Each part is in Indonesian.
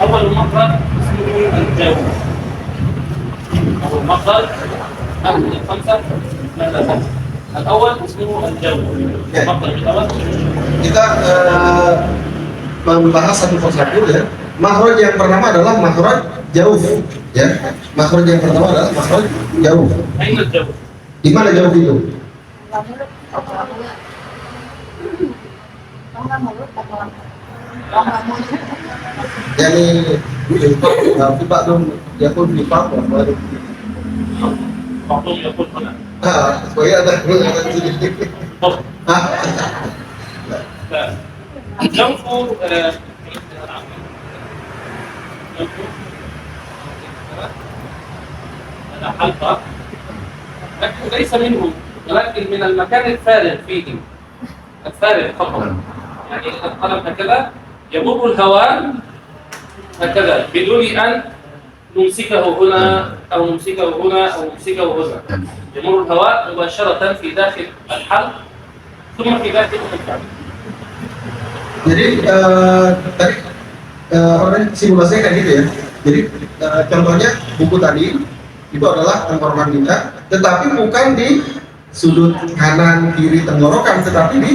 أول مخرج اسمه الجو. أول مخرج أهل الخمسة ثلاثة. الأول اسمه الجو. المخرج الأول. Kita membahas satu persatu ya. Makhraj yang pertama adalah makhraj jauh ya. Makhraj yang pertama adalah makhraj jauh. أين الجو؟ Di mana jauh itu? Yani Pak dong ya pun di Pak baru. بعضهم يقول هنا. Supaya ada sedikit. لا. الجوف هذا حلقة لكن ليس منه ولكن من المكان الفارغ فيه الفارغ فقط يعني إذا القلم هكذا يمر الهواء هكذا بدون أن نمسكه هنا أو نمسكه هنا أو نمسكه هنا يمر الهواء مباشرة في داخل الحلق ثم في داخل الكعب. Jadi tadi simulasinya kayak gitu ya. Jadi contohnya buku tadi itu adalah tenggorokan kita, tetapi bukan di sudut kanan kiri tenggorokan, tetapi di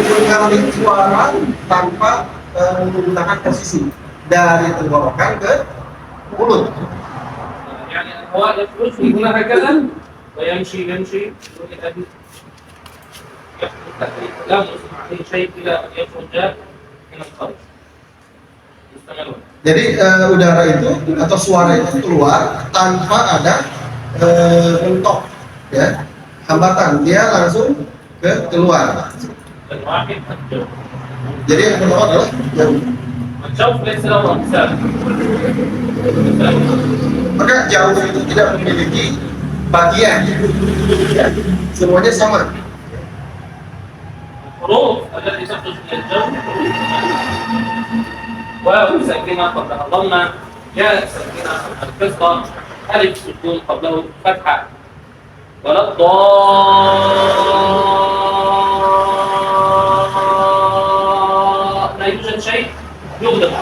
mengambil suara tanpa menggunakan posisi dari tenggorokan ke mulut. يعني الهواء يخرج من هنا هكذا ويمشي لا نسمع أي شيء إلى أن يخرج من الخارج. استمروا. Jadi udara itu atau suara itu keluar tanpa ada mentok ya, hambatan, dia langsung keluar. الواحد الجو. Jadi yang pertama adalah jauh. الجوف ليس له أمثال. Maka jauh itu tidak memiliki bagian, ya. Semuanya sama. الحروف التي تخرج من الجو واو ساكنة قبلها ضمة، ياء ساكنة قبلها الكسرة، ألف سكون قبله فتحة، ولا الضاء لا يوجد شيء يغلق.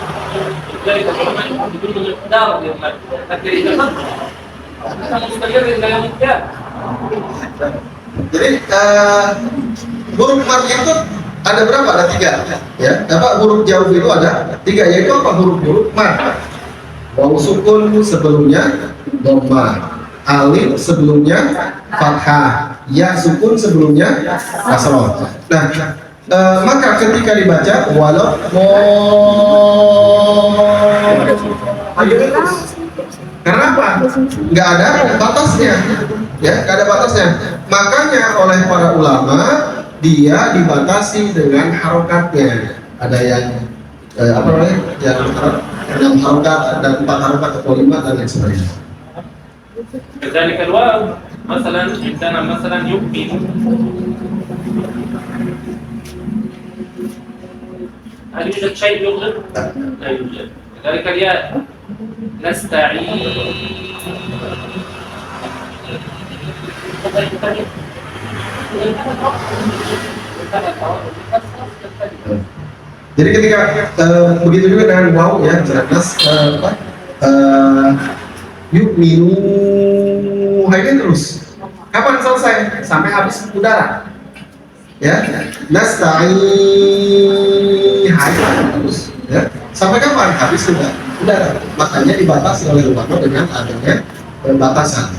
لذلك العلماء يحددون مقدار اليومات، لكن إذا خرج هذا مستمر إلى يوم القيامة. Jadi huruf mad itu ada berapa? Ada 3 ya. Apa huruf jauh itu ada 3, yaitu apa? Huruf mad. Waw sukun sebelumnya dhamma, alif sebelumnya fathah, ya sukun sebelumnya kasrah. Nah, maka ketika dibaca walau karena apa? Nggak ada batasnya, ya, nggak ada batasnya. Makanya oleh para ulama dia dibatasi dengan harokatnya. Ada yang apa namanya? Yang 6 harokat dan 4 harokat atau 5 dan lain sebagainya. كذلك الواو مثلا عندنا مثلا يؤمن هل يوجد شيء يغلق؟ لا يوجد. كذلك الياء نستعين. Jadi ketika begitu juga dengan waw ya, jelas yuk minu ini terus. Kapan selesai? Sampai habis udara. Ya, nasta'in terus. Ya, sampai kapan? Habis udara. Makanya dibatasi oleh ulama dengan adanya batasan.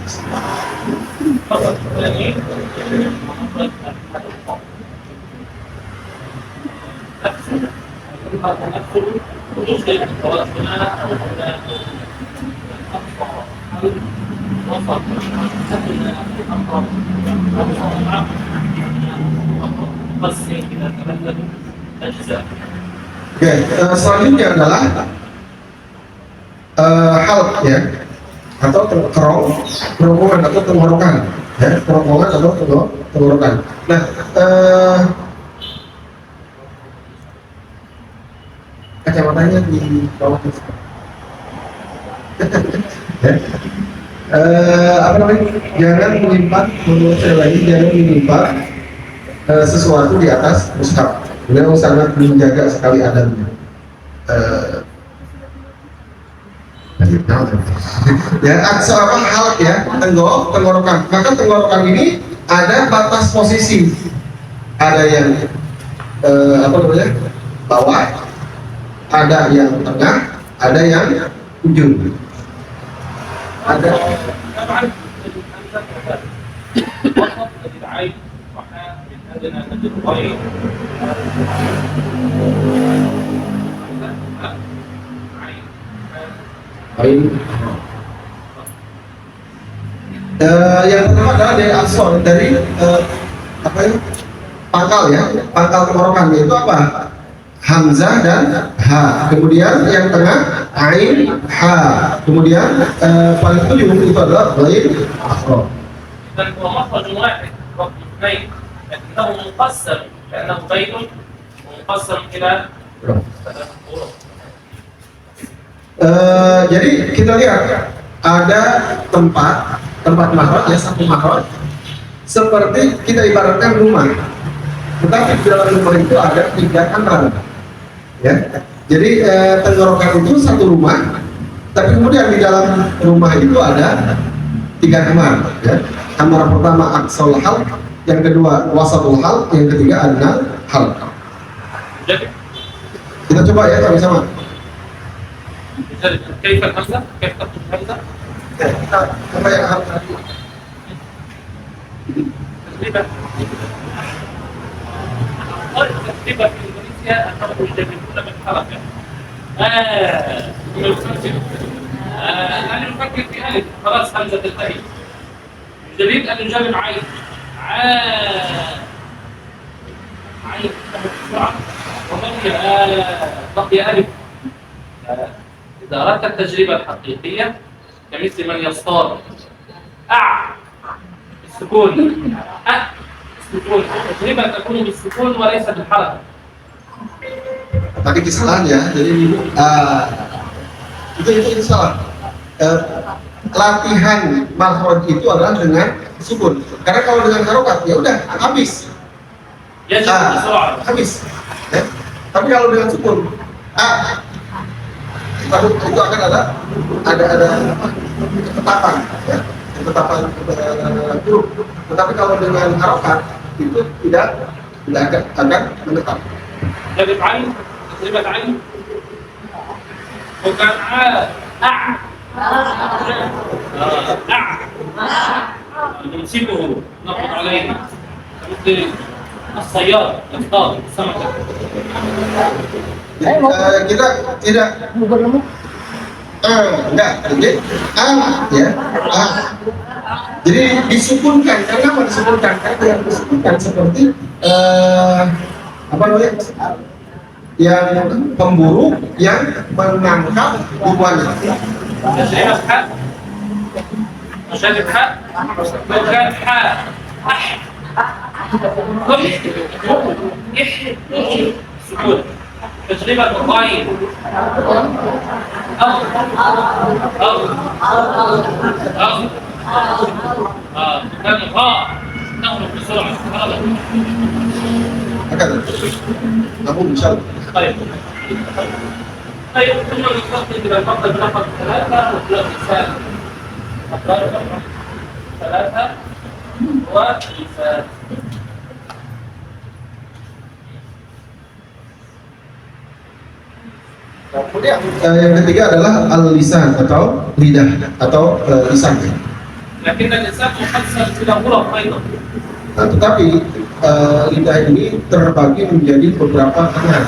Oke, selanjutnya adalah halq ya, atau kerongkongan atau tenggorokan ya, kerongkongan atau tenggorokan. Nah, kacamatanya di bawah. Apa namanya? Jangan melimpat, menurut saya lagi jangan melimpat sesuatu di atas mushaf. Beliau sangat menjaga sekali adabnya. Ya, apa hal ya, tenggorokan. Maka tenggorokan ini ada batas posisi. Ada yang apa namanya? Bawah, ada yang tengah, ada yang ujung. Ada yang pertama adalah dari asal, dari apa ya, pangkal ya, pangkal tenggorokan itu apa? Hamzah dan ha. Kemudian yang tengah ain, ha. Kemudian paling ujung itu adalah ghain, akhra. Dan مخرج واحد رقم اثنين لكنه مقسم لأنه بين مقسم إلى ثلاث حروف. Jadi kita lihat ada tempat makhraj ya, satu makhraj seperti kita ibaratkan rumah, tetapi di dalam rumah itu ada 3 kamar ya. Jadi tenggorokan itu satu rumah, tapi kemudian di dalam rumah itu ada 3 kamar ya. Kamar pertama aqsal halq, yang kedua wasatul halq, yang ketiga adnal halq. Kita coba ya sama-sama. كيف الهمزة؟ كيف تكتب الهمزة؟ Kita coba yang harus tadi. تقريبا تقريبا في إندونيسيا أنهم يجربون بالحركة. أنا نفكر في ألف خلاص همزة الألف. يريد أن يجرب عين. عين بسرعة وبقي ألف. إذا أردت التجربة الحقيقية كمثل من يصطاد بالسكون بالسكون، التجربة تكون بالسكون وليس بالحركة. Tadi kesalahan ya, jadi itu salah. Latihan makhraj itu adalah dengan sukun. Karena kalau dengan harokat ya udah habis. Ya, habis. Ya. Tapi kalau dengan sukun, itu akan ada ketetapan, ya, ketetapan huruf. Tetapi kalau dengan harokat itu tidak akan menetap. jadi عين تجربة عين bukan نمسكه نقض عليه مثل الصياد يصطاد السمكة. Kita tidak enggak, jadi ya, jadi disukunkan. Kenapa disukunkan? Karena yang disukunkan seperti apa namanya, yang pemburu yang menangkap buruannya. تجربة حاء مشارب حاء وكان حاء سكون. تجربة الضعيف كان غاء تخرج بسرعة. Akan, namun misal طيب ثم ننتقل إلى الفقرة رقم 3 وبلغ لسان. فقرة رقم 3 ولسان. kemudian yang ketiga adalah al-lisan atau lidah atau lisan. لكن اللسان مقسم إلى غرف أيضا. Nah, tetapi lidah ini terbagi menjadi beberapa kamar.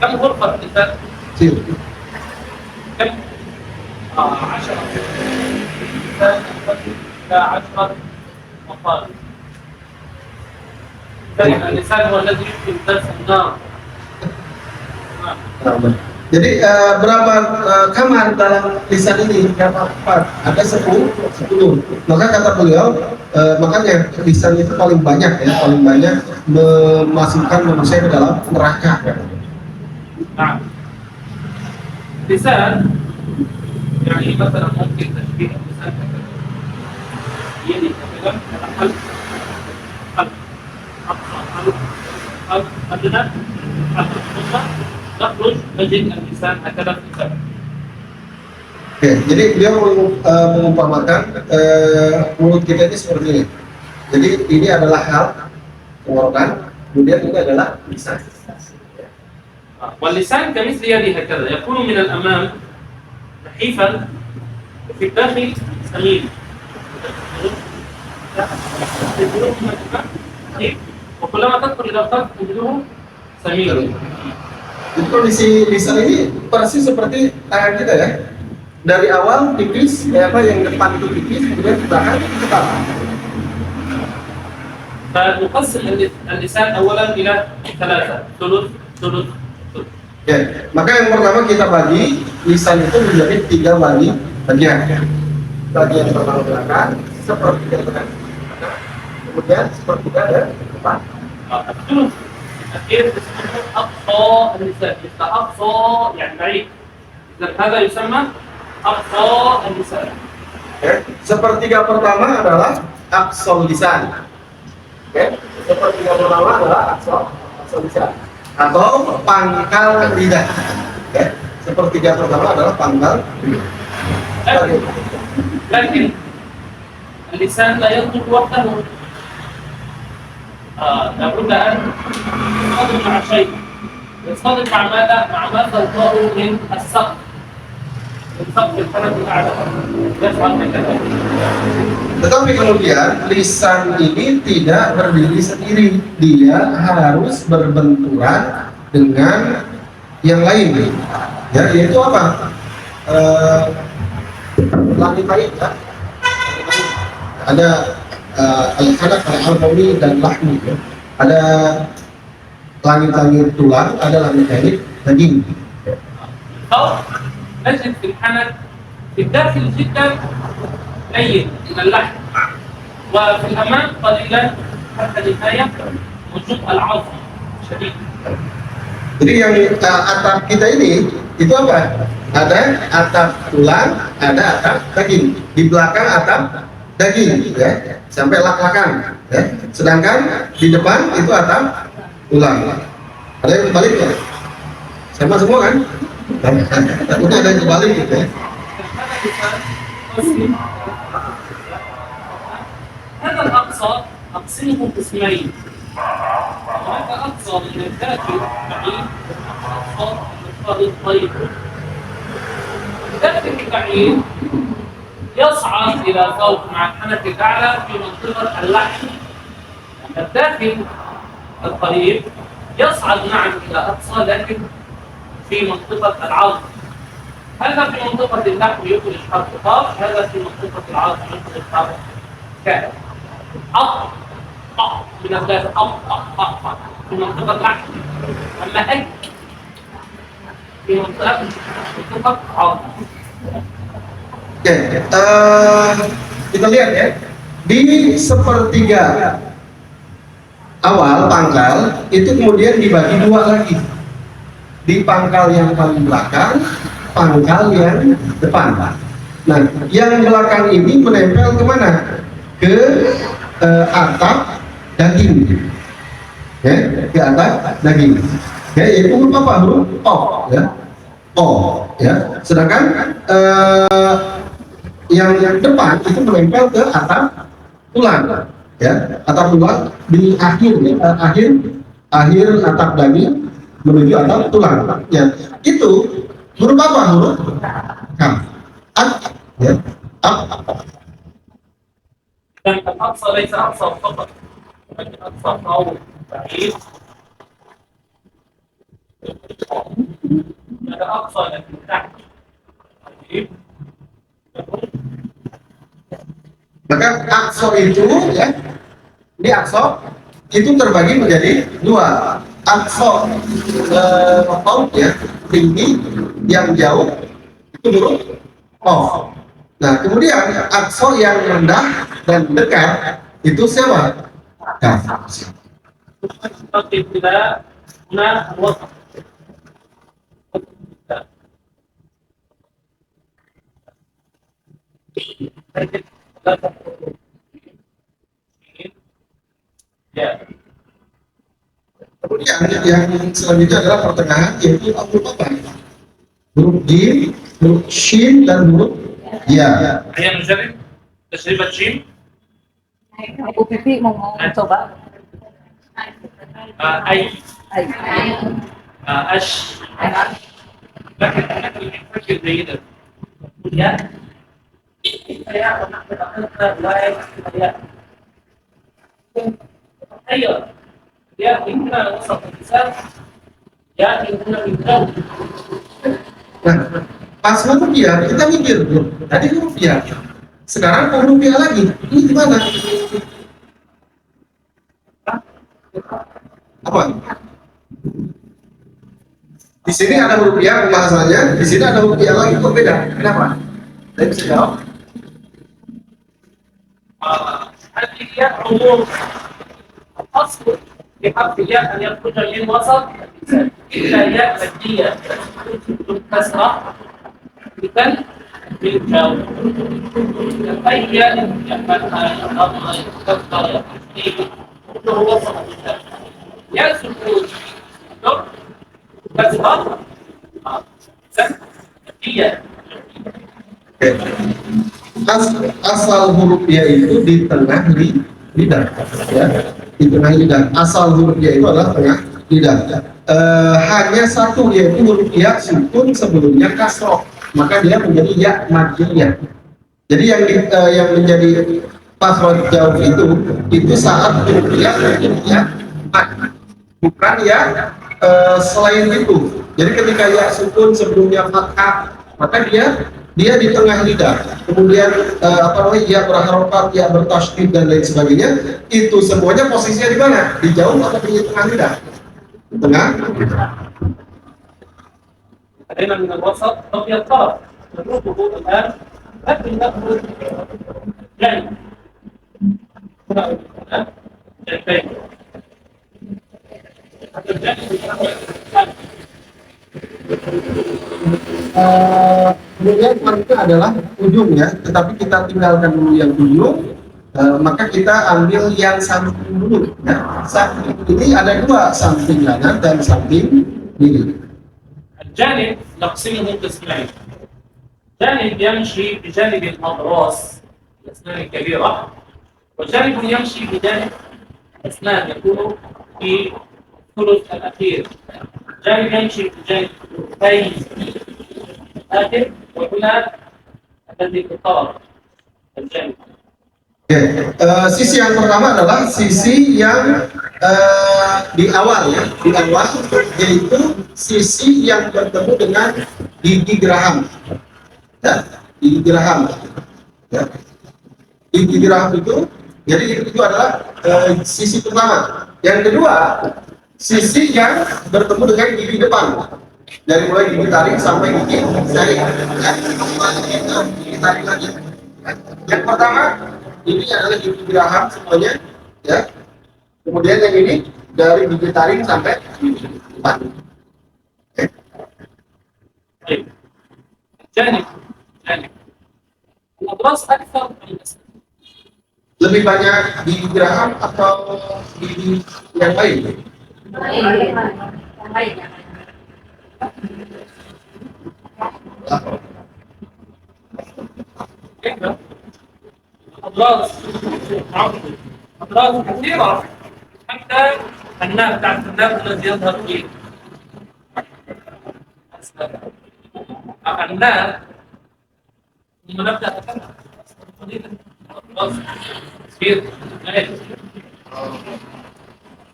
كم غرفة اللسان؟ كم؟ 10 اللسان إلى 10 مقالب. اللسان هو الذي يمكن درس النار. Jadi berapa kamar dalam lisan ini? Berapa part? Ada 10. Maka kata beliau, makanya lisan itu paling banyak ya, paling banyak memasukkan manusia ke dalam neraka. نعم. لسان يعني مثلا ممكن تشبيه اللسان كذا. يدي مثلا قلب قلب قلب قلب قلب تخرج تجد اللسان هكذا في الفم. Oke, jadi dia mengumpamakan mulut kita ini seperti ini. Jadi ini adalah hal tenggorokan, kemudian ini adalah lisan. واللسان كمثل يدي هكذا يكون من الأمام نحيفا وفي الداخل سمين. وكلما تدخل إلى القلب تجده سمين. Jadi kondisi lisan ini persis seperti tangan kita ya. Dari awal tipis, yang depan itu tipis, kemudian ke belakang cepat. فنقسم اللسان أولا إلى ثلاثة ثلث ثلث. Ya, maka yang pertama kita bagi lisan itu menjadi 3 bagian. Bagian pertama belakang, sepertiga tengah, kemudian sepertiga dan depan. الثلث الأخير اسمه أقصى اللسان. أقصى يعني بعيد. إذا هذا يسمى أقصى اللسان. Sepertiga pertama adalah aqsal lisan. Sepertiga pertama adalah aqsal lisan atau pangkal lidah. Sepertiga pertama adalah pangkal lidah. لكن اللسان لا ينطق وحده. لابد أن يصطدم مع شيء. يصطدم مع ماذا؟ مع ما تلقاه من السقف. من سقف الحنك الأعلى. يفعل هكذا. Tetapi kemudian lisan ini tidak berdiri sendiri, dia harus berbenturan dengan yang lain. Ya, yaitu apa? Langit-langit ya. Ada al-hanak, al-alfawi dan lahmi. Ya. Ada langit-langit tulang, ada langit-langit daging. أو نجد في الحنك في الداخل جدا لين من اللحم وفي الأمام قليلا حتى النهاية وجود العظم شديد. Jadi yang atap kita ini itu apa? Ada atap tulang, ada atap daging. Di belakang atap daging, ya, sampai lak-lakan. Ya. Sedangkan di depan itu atap tulang. Ada yang kebalik ya? Sama semua kan? Takutnya ada yang kebalik gitu ya. هذا الأقصى أقسمه قسمين. هناك أقصى من الداخل بعيد وأقصى من الطريق. الداخل البعيد يصعد إلى فوق مع الحنك الأعلى في منطقة اللحم. الداخل القريب يصعد معا إلى أقصى لكن في منطقة العظم. هذا في منطقة اللحم يخرج حرف قاف، هذا في منطقة العظم يخرج حرف كاف. أق أق من الداخل أق أق أق في منطقة اللحم. أما أك في منطقة عظم. Oke, kita lihat ya, di sepertiga awal pangkal itu kemudian dibagi 2 lagi. Di pangkal yang paling belakang, pangkal yang depan. Nah, yang belakang ini menempel kemana? Ke atap daging. Ya, ke atap daging. Ya, yaitu huruf apa? Huruf O. Ya, O. Ya, sedangkan yang depan itu menempel ke atap tulang. Ya, atap tulang di akhir, ya, akhir atap daging menuju atap tulang. Ya, itu huruf apa? Huruf kaf. Ya, Dan الأقصى ليس أقصى فقط، ولكن أقصى أو بعيد. هذا أقصى لكن تحت قريب. maka akso itu ya, di akso itu terbagi menjadi 2. Akso ya, tinggi yang jauh itu huruf O. Nah, kemudian akso yang rendah dan dekat itu siapa? Kaf. seperti tidak هنا الوسط. Kemudian yang selanjutnya adalah pertengahan, yaitu huruf apa? Huruf jim, huruf shin, dan huruf ya. Ayah menjadi tajribat jim. Bu Pipi mau coba. Ay. Ay. أش لكن فكر جيدا يا يا أيوة يا إننا وسط الإنسان يا إننا بالكون. Nah, pas huruf ya, kita mikir bro, tadi huruf ya, sekarang mau huruf ya lagi, ini gimana? Apa? Di sini ada huruf ya pembahasannya, di sini ada huruf ya lagi, kok beda? Kenapa? Saya bisa jawab. هذه هي عموم الأصل في حرف الياء أن يخرج من وسط إلا ياء مادية كسرة مثل بالجو أي ياء كله وسط ياء سكون كسرة مادية. Asal huruf ya itu di tengah lidah, ya, di tengah lidah. Asal huruf ya itu adalah tengah lidah. Hanya satu, yaitu huruf ya sukun sebelumnya kasroh, maka dia menjadi ya madiyah. Jadi yang menjadi pasrah jauh itu saat huruf ya mad, bukan ya selain itu. Jadi ketika ya sukun sebelumnya fathah, maka dia di tengah lidah, kemudian ya berharokat, ya bertasydid dan lain sebagainya, itu semuanya posisinya di mana? Di jauh atau di tengah lidah? Di tengah. علينا من الوسط طب يا الطرف نروحه الآن لكن نأخذ جانب جانبين Kemudian markah adalah ujung ya, tetapi kita tinggalkan dulu yang ujung, maka kita ambil yang samping dulu ya. Samping ini ada dua, samping kanan dan samping kiri. الجانب نقسمه قسمين جانب يمشي بجانب الأضراس الأسنان الكبيرة وجانب يمشي بجانب الأسنان يكون في الثلث الأخير جانب يمشي بجانب الثلثين الآخر وهنا الذي في الطرف الجانب. Sisi yang pertama adalah sisi yang di awal ya, di awal, yaitu sisi yang bertemu dengan gigi geraham. Ya, gigi geraham. Ya. Gigi geraham itu, jadi itu adalah sisi pertama. Yang kedua, sisi yang bertemu dengan gigi depan. Dari mulai gigi taring sampai gigi jari. Gigi taring lagi. Yang pertama, ini adalah gigi geraham semuanya, ya. Kemudian yang ini dari gigi taring sampai gigi depan. جانب الأضراس أكثر من الأسنان. Lebih banyak gigi geraham atau gigi yang lain? أضراس كثيرة حتى الناب تاع الناب الذي يظهر فيه الناب ثم نبدأ نتكلم قليلا أضراس كثير.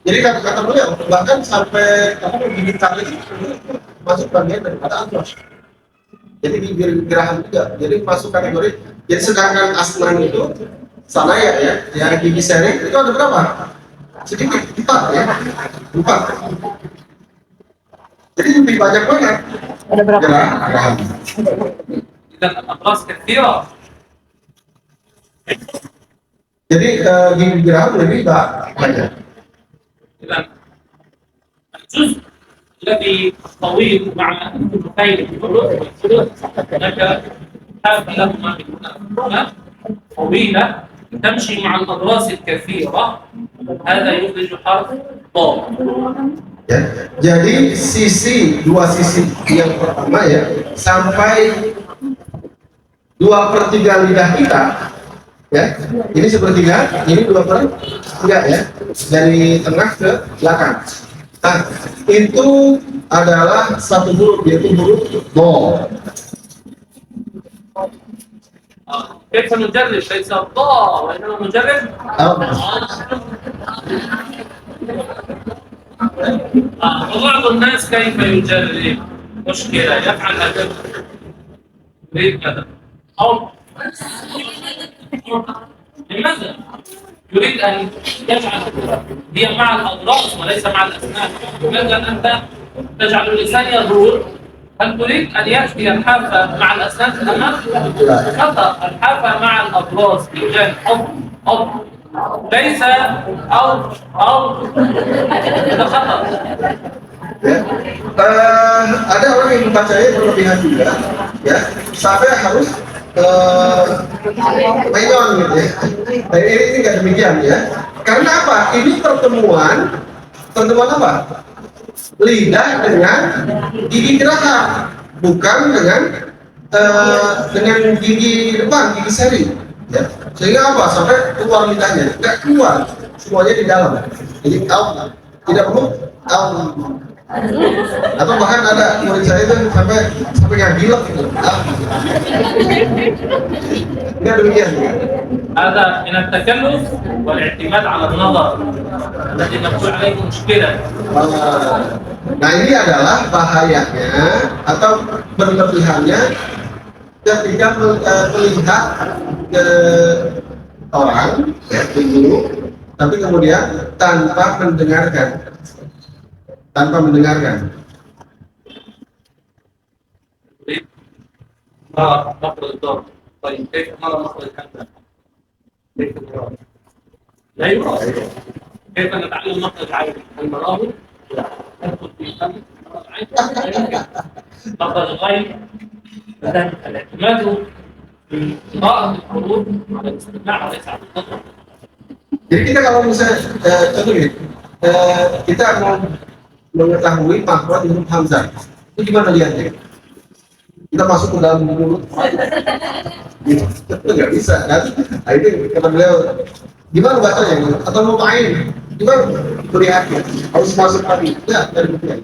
Jadi kata beliau, bahkan sampai kamu gigi taring masuk bagian daripada andros. Jadi gigi geraham juga, jadi masuk kategori. Jadi sedangkan asnan itu sana ya gigi seri itu ada berapa? Sedikit, 4 ya, 4. Jadi lebih banyak banget. Ada berapa? Geraham. إذا الأضراس كثيرة. Jadi gigi geraham lebih banyak. إذا الجزء الذي طويل مع الخيل هناك حافلهما هنا طويلة تمشي مع الأضراس الكثيرة هذا يخرج حرف ضاد. Ya. Jadi dua sisi yang pertama ya sampai 2/3 lidah kita ya, ini sepertiga, ini 2/3 ya, dari tengah ke belakang. Nah, itu adalah satu huruf, yaitu huruf do. كيف نجرب؟ ليس الضاء وإنما نجرب وبعض الناس كيف يجرب؟ مشكلة يفعل هذا يريد كذا أو لماذا؟ يريد أن يجعل هي مع الأضراس وليس مع الأسنان. لماذا أنت تجعل اللسان يدور؟ هل تريد أن يأتي الحافة مع الأسنان في الأمام؟ خطأ، الحافة مع الأضراس بجانب أو ليس أو هذا خطأ. Ada orang yang membacanya berlebihan juga ya, sampai harus menyon gitu ya. Nah, ini nggak demikian ya, karena apa? Ini pertemuan apa? Lidah dengan gigi geraham, bukan dengan gigi depan, gigi seri ya. Sehingga apa? Sampai keluar lidahnya, nggak keluar, semuanya di dalam. Jadi tidak perlu atau bahkan ada murid saya itu sampai ngagilek gitu. Enggak demikian. هذا من التكلف والاعتماد على النظر الذي نقول عليه مشكلة. Nah, ini adalah bahayanya atau berlebihannya ketika melihat ke orang ya, guru, tapi kemudian tanpa mendengarkan. مخرج الضاد. طيب كيف نرى مخرج الحمزة؟ كيف نراه؟ لا يرى. كيف نتعلم مخرج عين؟ هل نراه؟ لا. ندخل في فم العين لا يمكن. مخرج الغين الاعتماد في قراءة الحروف على الاستماع وليس على النظر. Jadi kita kalau misalnya contoh ini, kita mau mengetahui makhraj huruf hamzah, itu gimana lihatnya? Kita masuk ke dalam mulut, itu nggak bisa kan? Nah, itu kata beliau, gimana bacanya? Atau mau main? Gimana melihatnya? Harus masuk lagi? Tidak, dari bukunya.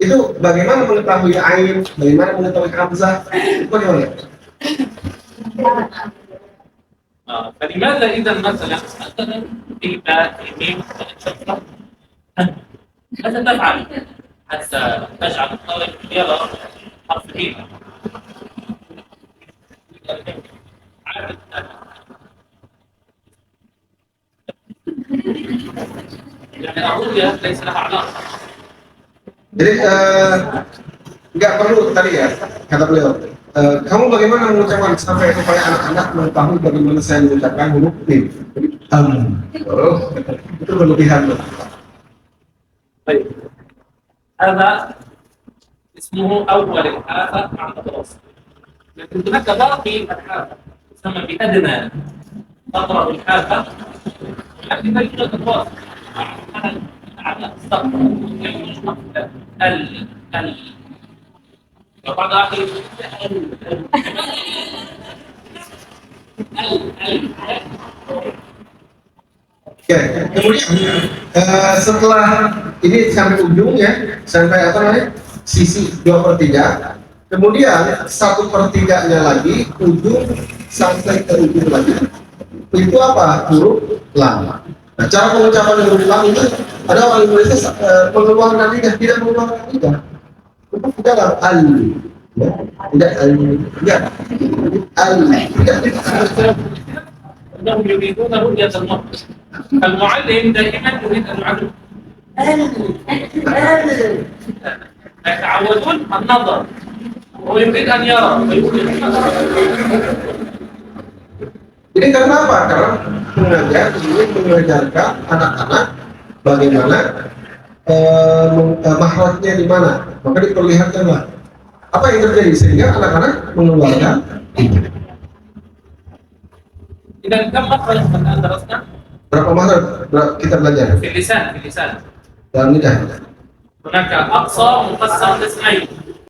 Itu bagaimana mengetahui ain? Bagaimana mengetahui hamzah? Itu bagaimana? فلماذا إذا مثلا في باء ميم شفرة ماذا تفعل حتى تجعل الطالب يرى حرف ميم؟ يعني الرؤية ليس لها علاقة. Jadi nggak perlu tadi ya, kata beliau. Kamu bagaimana mengucapkan sampai supaya anak-anak mengetahui bagaimana saya mengucapkan huruf mim? Itu berlebihan. طيب هذا اسمه أول الحافة مع الأضراس، لكن هناك باقي الحافة تسمى بأدنى تقرأ الحافة، ولكن لا يوجد أضراس على السطر يعني يشرح ال وبعد آخر Ya, kemudian setelah ini sampai ujung ya, sampai apa namanya sisi 2/3, kemudian 1/3-nya lagi ujung sampai ke ujung lagi, itu apa? Huruf lam. Nah, cara pengucapan huruf lam itu ada orang Indonesia mengeluarkan lidah, tidak mengeluarkan lidah. Itu tidak al, ya, tidak al, tidak انهم يريدون رؤيه المخرج. المعلم دائما يريد ان يعلم يتعودون النظر ويريد ان يرى ويريد Jadi karena apa? Karena ingin mengajarkan anak-anak bagaimana makhrajnya di mana, maka diperlihatkanlah apa yang terjadi sehingga anak-anak mengeluarkan. إذا كم مخرج الآن درسنا؟ Berapa makhraj kita belajar? في اللسان dalam lidah. هناك أقصى مقسم قسمين